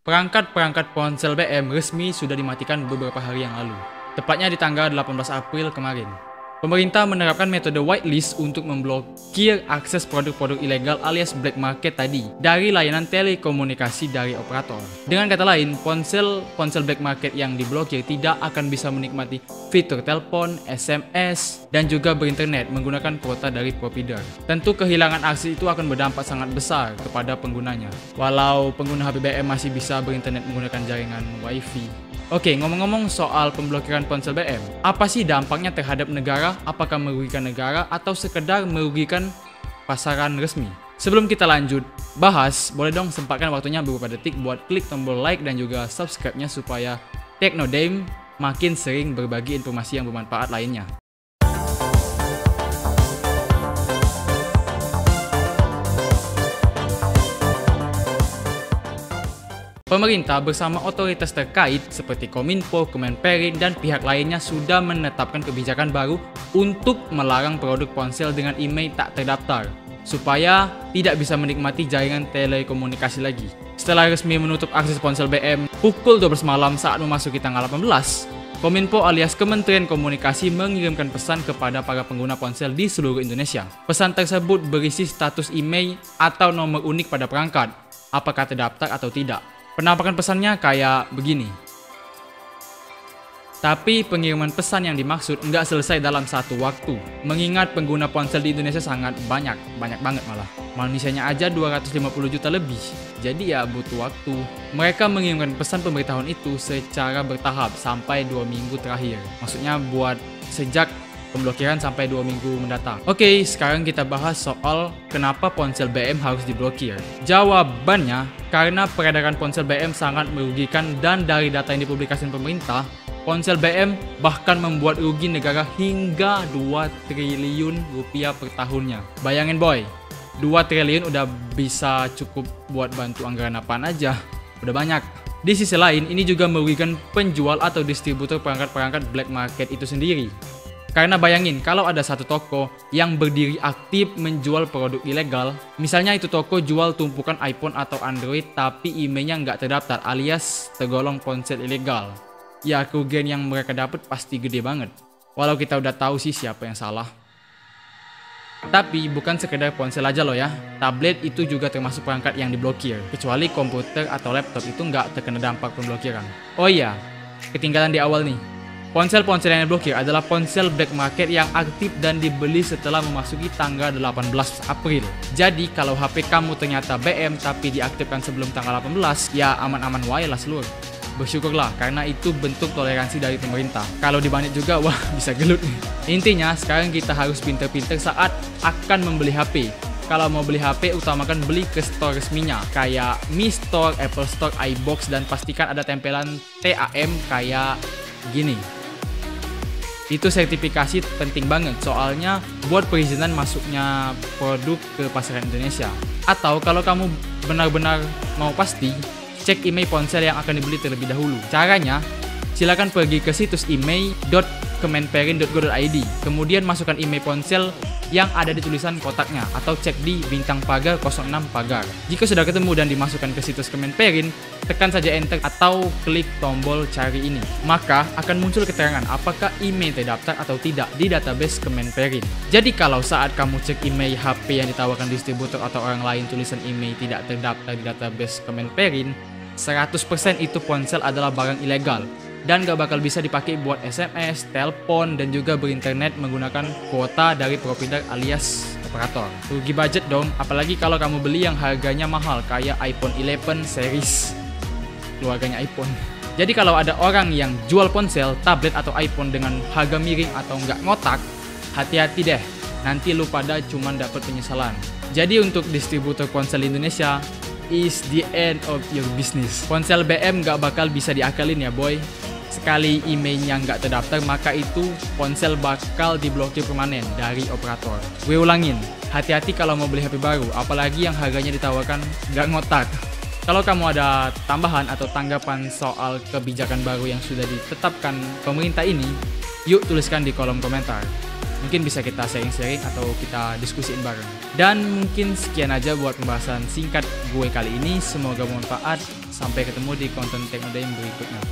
Perangkat-perangkat ponsel BM resmi sudah dimatikan beberapa hari yang lalu, tepatnya di tanggal 18 April kemarin. Pemerintah menerapkan metode whitelist untuk memblokir akses produk-produk ilegal alias black market tadi dari layanan telekomunikasi dari operator. Dengan kata lain, ponsel black market yang diblokir tidak akan bisa menikmati fitur telepon, SMS, dan juga berinternet menggunakan kuota dari provider. Tentu kehilangan akses itu akan berdampak sangat besar kepada penggunanya. Walau pengguna HP BM masih bisa berinternet menggunakan jaringan WiFi. Oke, ngomong-ngomong soal pemblokiran ponsel BM, apa sih dampaknya terhadap negara? Apakah merugikan negara atau sekedar merugikan pasaran resmi? Sebelum kita lanjut bahas, boleh dong sempatkan waktunya beberapa detik buat klik tombol like dan juga subscribe-nya supaya Teknodame makin sering berbagi informasi yang bermanfaat lainnya. Pemerintah bersama otoritas terkait seperti Kominfo, Kemenperin, dan pihak lainnya sudah menetapkan kebijakan baru untuk melarang produk ponsel dengan email tak terdaftar, supaya tidak bisa menikmati jaringan telekomunikasi lagi. Setelah resmi menutup akses ponsel BM pukul 12 malam saat memasuki tanggal 18, Kominfo alias Kementerian Komunikasi mengirimkan pesan kepada para pengguna ponsel di seluruh Indonesia. Pesan tersebut berisi status email atau nomor unik pada perangkat, apakah terdaftar atau tidak. Penampakan pesannya kayak begini. Tapi pengiriman pesan yang dimaksud nggak selesai dalam satu waktu. Mengingat pengguna ponsel di Indonesia sangat banyak banget malah. Manusianya aja 250 juta lebih. Jadi ya butuh waktu. Mereka mengirimkan pesan pemberitahuan itu secara bertahap sampai 2 minggu terakhir. Maksudnya buat sejak pemblokiran sampai 2 minggu mendatang. Oke, sekarang kita bahas soal kenapa ponsel BM harus diblokir. Jawabannya, karena peredaran ponsel BM sangat merugikan dan dari data yang dipublikasikan pemerintah, ponsel BM bahkan membuat rugi negara hingga 2 triliun rupiah per tahunnya. Bayangin boy, 2 triliun udah bisa cukup buat bantu anggaran apaan aja. Udah banyak. Di sisi lain, ini juga merugikan penjual atau distributor perangkat-perangkat black market itu sendiri. Karena bayangin, kalau ada satu toko yang berdiri aktif menjual produk ilegal, misalnya itu toko jual tumpukan iPhone atau Android tapi emailnya nggak terdaftar alias tergolong ponsel ilegal. Ya kerugian yang mereka dapat pasti gede banget. Walau kita udah tahu sih siapa yang salah. Tapi bukan sekedar ponsel aja loh ya, tablet itu juga termasuk perangkat yang diblokir. Kecuali komputer atau laptop itu nggak terkena dampak pemblokiran. Oh iya, ketinggalan di awal nih. Ponsel-ponsel yang diblokir adalah ponsel black market yang aktif dan dibeli setelah memasuki tanggal 18 April. Jadi kalau HP kamu ternyata BM tapi diaktifkan sebelum tanggal 18, ya aman-aman wae lah seluruh. Bersyukurlah karena itu bentuk toleransi dari pemerintah. Kalau dibanding juga, wah bisa gelut nih. Intinya sekarang kita harus pinter-pinter saat akan membeli HP. Kalau mau beli HP, utamakan beli ke store resminya kayak Mi Store, Apple Store, iBox, dan pastikan ada tempelan TAM kayak gini. Itu sertifikasi penting banget soalnya buat perizinan masuknya produk ke pasaran Indonesia. Atau kalau kamu benar-benar mau pasti, cek email ponsel yang akan dibeli terlebih dahulu. Caranya, silakan pergi ke situs email.kemenperin.go.id, kemudian masukkan email ponsel yang ada di tulisan kotaknya atau cek di bintang pagar 06 pagar. Jika sudah ketemu dan dimasukkan ke situs Kemenperin, tekan saja enter atau klik tombol cari ini. Maka akan muncul keterangan apakah email terdaftar atau tidak di database Kemenperin. Jadi kalau saat kamu cek email HP yang ditawarkan distributor atau orang lain tulisan email tidak terdaftar di database Kemenperin, 100% itu ponsel adalah barang ilegal dan gak bakal bisa dipakai buat SMS, telepon, dan juga berinternet menggunakan kuota dari provider alias operator. Rugi budget dong, apalagi kalau kamu beli yang harganya mahal kayak iPhone 11 series keluarganya iPhone. Jadi kalau ada orang yang jual ponsel, tablet, atau iPhone dengan harga miring atau nggak ngotak, hati-hati deh, nanti lu pada cuman dapat penyesalan. Jadi untuk distributor ponsel Indonesia, is the end of your business. Ponsel BM nggak bakal bisa diakalin ya boy. Sekali emailnya nggak terdaftar, maka itu ponsel bakal diblokir permanen dari operator. Gue ulangin, hati-hati kalau mau beli HP baru, apalagi yang harganya ditawarkan nggak ngotak. Kalau kamu ada tambahan atau tanggapan soal kebijakan baru yang sudah ditetapkan pemerintah ini, yuk tuliskan di kolom komentar. Mungkin bisa kita sharing-sharing atau kita diskusiin bareng. Dan mungkin sekian aja buat pembahasan singkat gue kali ini. Semoga bermanfaat. Sampai ketemu di konten Teknoday yang berikutnya.